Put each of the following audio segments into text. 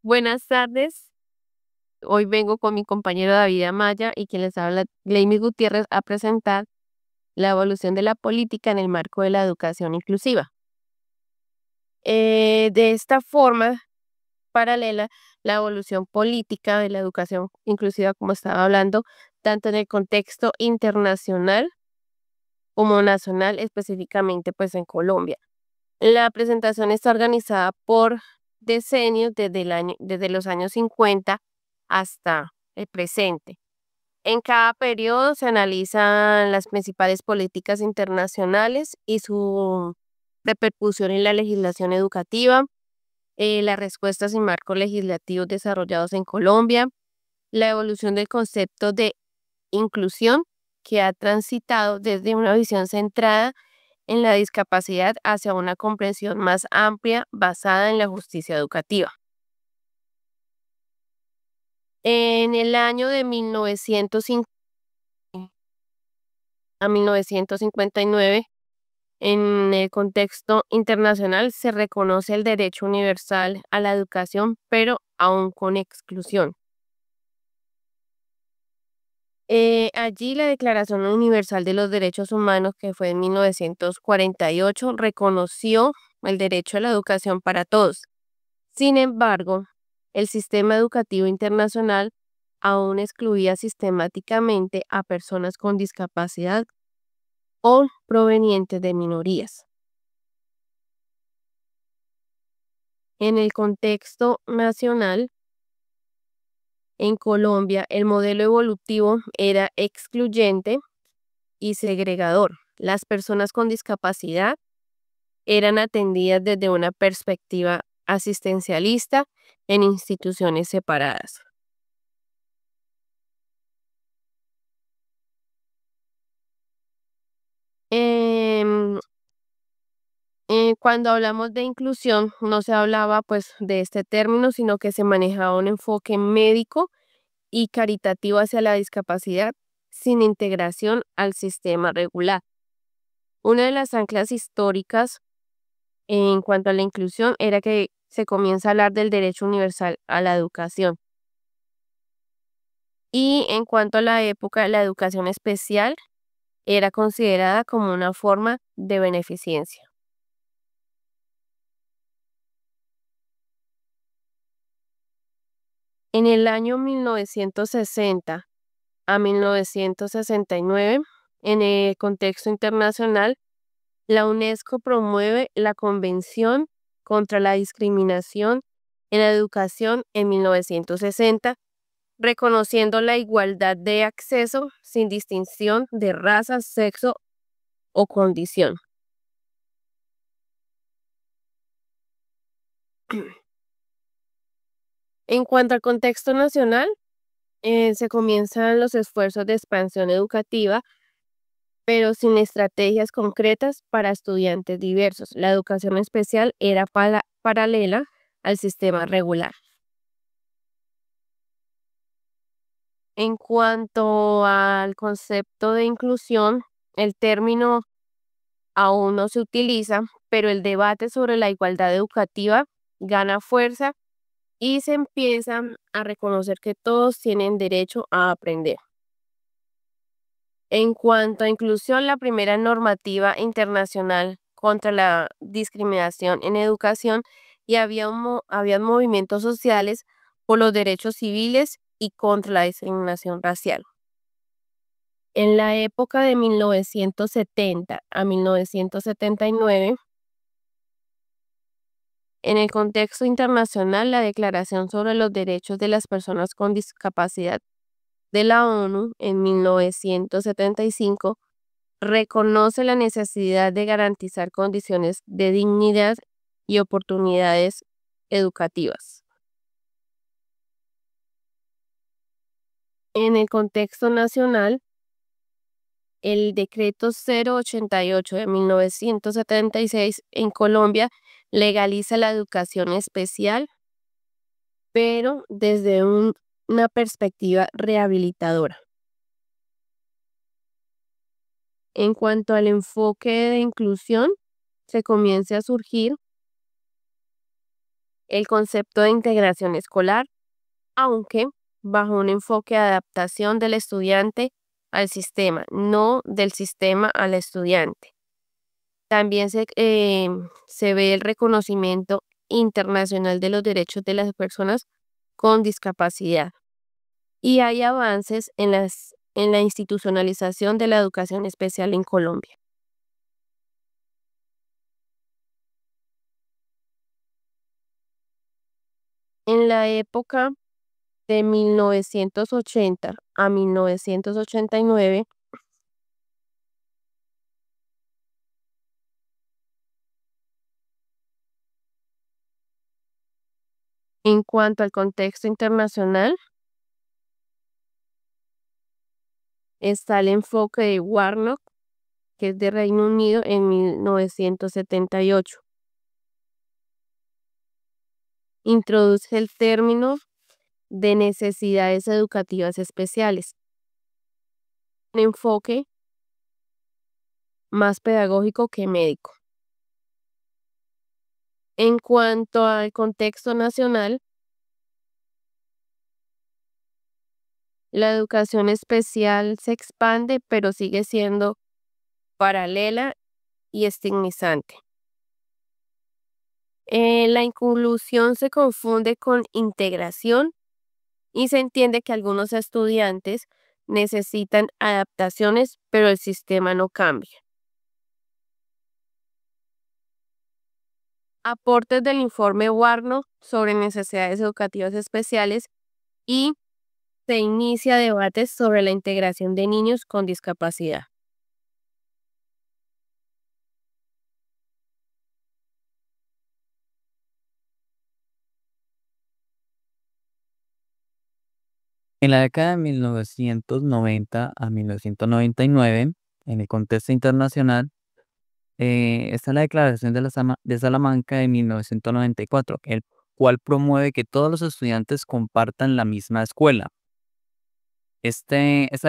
Buenas tardes. Hoy vengo con mi compañero David Amaya y quien les habla, Gleimi Gutiérrez, a presentar la evolución de la política en el marco de la educación inclusiva. De esta forma paralela, la evolución política de la educación inclusiva, como estaba hablando, tanto en el contexto internacional como nacional, específicamente pues en Colombia. La presentación está organizada por decenios desde los años 50 hasta el presente. En cada periodo se analizan las principales políticas internacionales y su repercusión en la legislación educativa, las respuestas y marcos legislativos desarrollados en Colombia, la evolución del concepto de inclusión que ha transitado desde una visión centrada en la discapacidad hacia una comprensión más amplia basada en la justicia educativa. En el año de 1905 a 1959, en el contexto internacional se reconoce el derecho universal a la educación, pero aún con exclusión. Allí la Declaración Universal de los Derechos Humanos, que fue en 1948, reconoció el derecho a la educación para todos. Sin embargo, el sistema educativo internacional aún excluía sistemáticamente a personas con discapacidad o provenientes de minorías. En el contexto nacional, en Colombia, el modelo evolutivo era excluyente y segregador. Las personas con discapacidad eran atendidas desde una perspectiva asistencialista en instituciones separadas. Em, Cuando hablamos de inclusión, no se hablaba pues de este término, sino que se manejaba un enfoque médico y caritativo hacia la discapacidad sin integración al sistema regular. Una de las anclas históricas en cuanto a la inclusión era que se comienza a hablar del derecho universal a la educación. Y en cuanto a la época, la educación especial era considerada como una forma de beneficencia. En el año 1960 a 1969, en el contexto internacional, la UNESCO promueve la Convención contra la Discriminación en la Educación en 1960, reconociendo la igualdad de acceso sin distinción de raza, sexo o condición. En cuanto al contexto nacional, se comienzan los esfuerzos de expansión educativa, pero sin estrategias concretas para estudiantes diversos. La educación especial era paralela al sistema regular. En cuanto al concepto de inclusión, el término aún no se utiliza, pero el debate sobre la igualdad educativa gana fuerza y se empiezan a reconocer que todos tienen derecho a aprender. En cuanto a inclusión, la primera normativa internacional contra la discriminación en educación y había movimientos sociales por los derechos civiles y contra la discriminación racial. En la época de 1970 a 1979, en el contexto internacional, la Declaración sobre los Derechos de las Personas con Discapacidad de la ONU en 1975 reconoce la necesidad de garantizar condiciones de dignidad y oportunidades educativas. En el contexto nacional, el decreto 088 de 1976 en Colombia legaliza la educación especial, pero desde una perspectiva rehabilitadora. En cuanto al enfoque de inclusión, se comienza a surgir el concepto de integración escolar, aunque bajo un enfoque de adaptación del estudiante al sistema, no del sistema al estudiante. También se ve el reconocimiento internacional de los derechos de las personas con discapacidad. Y hay avances en la institucionalización de la educación especial en Colombia. En la época de 1980 a 1989, en cuanto al contexto internacional, está el enfoque de Warnock, que es de Reino Unido en 1978. Introduce el término de necesidades educativas especiales, un enfoque más pedagógico que médico. En cuanto al contexto nacional, la educación especial se expande, pero sigue siendo paralela y estigmatizante. La inclusión se confunde con integración y se entiende que algunos estudiantes necesitan adaptaciones, pero el sistema no cambia. Aportes del informe Warnock sobre necesidades educativas especiales y se inicia debates sobre la integración de niños con discapacidad. En la década de 1990 a 1999, en el contexto internacional, está la Declaración de Salamanca de 1994, el cual promueve que todos los estudiantes compartan la misma escuela. Esta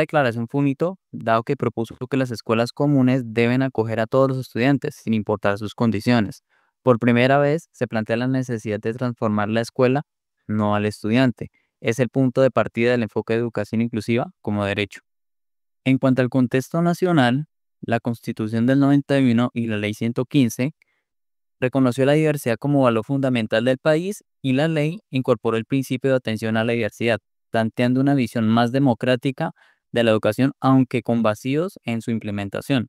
declaración fue un hito, dado que propuso que las escuelas comunes deben acoger a todos los estudiantes, sin importar sus condiciones. Por primera vez se plantea la necesidad de transformar la escuela, no al estudiante. Es el punto de partida del enfoque de educación inclusiva como derecho. En cuanto al contexto nacional, la Constitución del 91 y la Ley 115 reconoció la diversidad como valor fundamental del país y la ley incorporó el principio de atención a la diversidad, planteando una visión más democrática de la educación, aunque con vacíos en su implementación.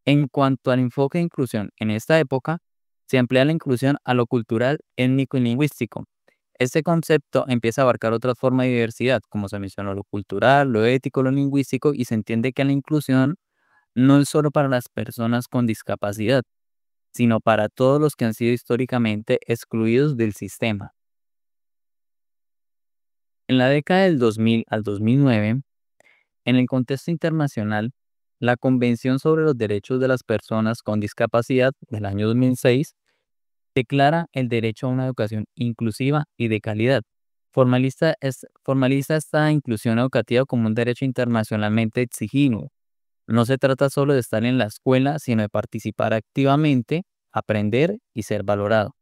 En cuanto al enfoque de inclusión, en esta época se amplía la inclusión a lo cultural, étnico y lingüístico. Este concepto empieza a abarcar otras formas de diversidad, como se mencionó lo cultural, lo ético, lo lingüístico, y se entiende que la inclusión no es solo para las personas con discapacidad, sino para todos los que han sido históricamente excluidos del sistema. En la década del 2000 al 2009, en el contexto internacional, la Convención sobre los Derechos de las Personas con Discapacidad del año 2006 declara el derecho a una educación inclusiva y de calidad. Formaliza esta inclusión educativa como un derecho internacionalmente exigido. No se trata solo de estar en la escuela, sino de participar activamente, aprender y ser valorado.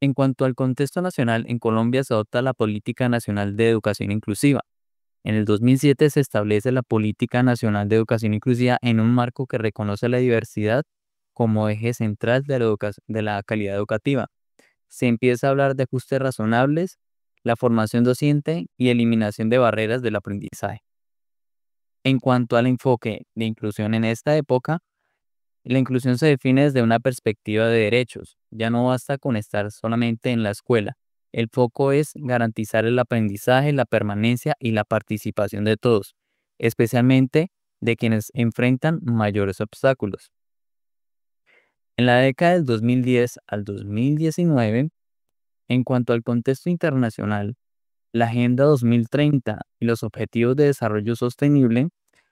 En cuanto al contexto nacional, en Colombia se adopta la Política Nacional de Educación Inclusiva. En el 2007 se establece la Política Nacional de Educación Inclusiva en un marco que reconoce la diversidad como eje central de la calidad educativa. Se empieza a hablar de ajustes razonables, la formación docente y eliminación de barreras del aprendizaje. En cuanto al enfoque de inclusión en esta época, la inclusión se define desde una perspectiva de derechos. Ya no basta con estar solamente en la escuela. El foco es garantizar el aprendizaje, la permanencia y la participación de todos, especialmente de quienes enfrentan mayores obstáculos. En la década del 2010 al 2019, en cuanto al contexto internacional, la Agenda 2030 y los Objetivos de Desarrollo Sostenible,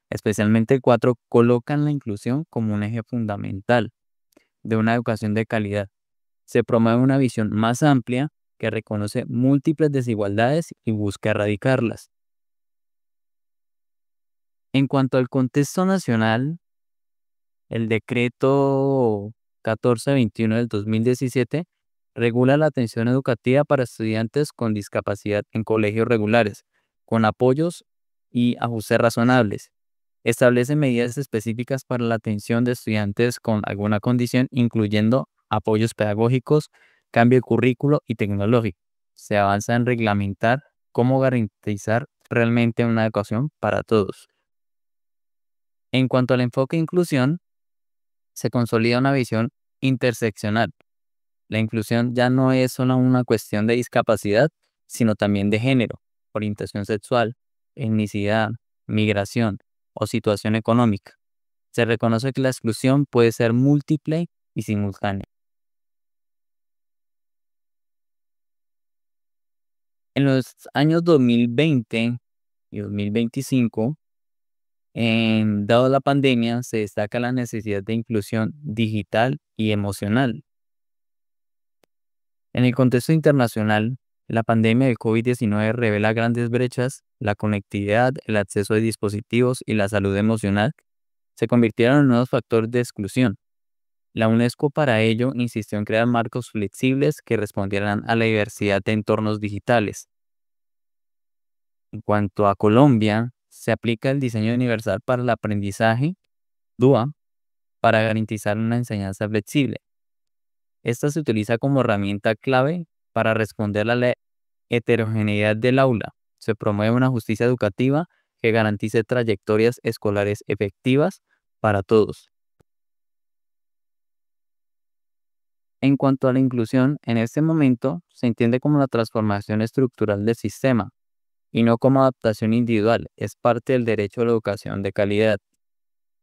especialmente el 4, colocan la inclusión como un eje fundamental de una educación de calidad. Se promueve una visión más amplia que reconoce múltiples desigualdades y busca erradicarlas. En cuanto al contexto nacional, el decreto 1421 del 2017 regula la atención educativa para estudiantes con discapacidad en colegios regulares, con apoyos y ajustes razonables. Establece medidas específicas para la atención de estudiantes con alguna condición, incluyendo apoyos pedagógicos, cambio de currículo y tecnológico. Se avanza en reglamentar cómo garantizar realmente una educación para todos. En cuanto al enfoque de inclusión, se consolida una visión interseccional. La inclusión ya no es solo una cuestión de discapacidad, sino también de género, orientación sexual, etnicidad, migración o situación económica. Se reconoce que la exclusión puede ser múltiple y simultánea. En los años 2020 y 2025, dado la pandemia, se destaca la necesidad de inclusión digital y emocional. En el contexto internacional, la pandemia del COVID-19 revela grandes brechas, la conectividad, el acceso a dispositivos y la salud emocional se convirtieron en nuevos factores de exclusión. La UNESCO para ello insistió en crear marcos flexibles que respondieran a la diversidad de entornos digitales. En cuanto a Colombia, se aplica el diseño universal para el aprendizaje, DUA, para garantizar una enseñanza flexible. Esta se utiliza como herramienta clave para responder a la heterogeneidad del aula. Se promueve una justicia educativa que garantice trayectorias escolares efectivas para todos. En cuanto a la inclusión, en este momento se entiende como la transformación estructural del sistema y no como adaptación individual. Es parte del derecho a la educación de calidad.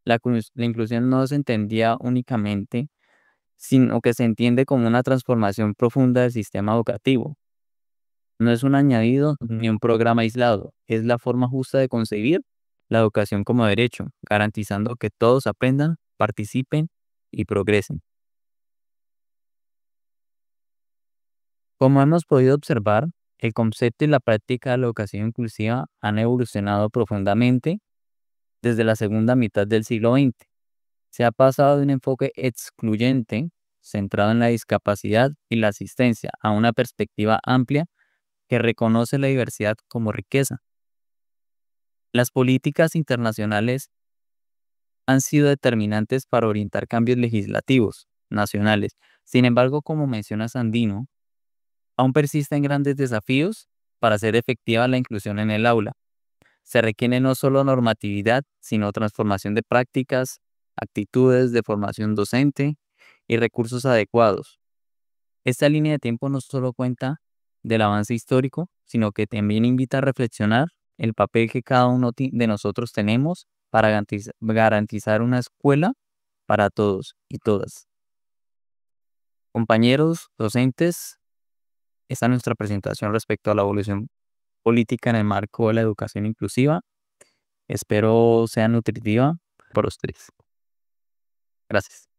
La inclusión no se entendía únicamente, sino que se entiende como una transformación profunda del sistema educativo. No es un añadido ni un programa aislado, es la forma justa de concebir la educación como derecho, garantizando que todos aprendan, participen y progresen. Como hemos podido observar, el concepto y la práctica de la educación inclusiva han evolucionado profundamente desde la segunda mitad del siglo XX. Se ha pasado de un enfoque excluyente, centrado en la discapacidad y la asistencia, a una perspectiva amplia que reconoce la diversidad como riqueza. Las políticas internacionales han sido determinantes para orientar cambios legislativos nacionales. Sin embargo, como menciona Sandino, aún persisten grandes desafíos para hacer efectiva la inclusión en el aula. Se requiere no solo normatividad, sino transformación de prácticas, actitudes de formación docente y recursos adecuados. Esta línea de tiempo no solo cuenta del avance histórico, sino que también invita a reflexionar el papel que cada uno de nosotros tenemos para garantizar una escuela para todos y todas. Compañeros, docentes, esta es nuestra presentación respecto a la evolución política en el marco de la educación inclusiva. Espero sea nutritiva para ustedes. Gracias.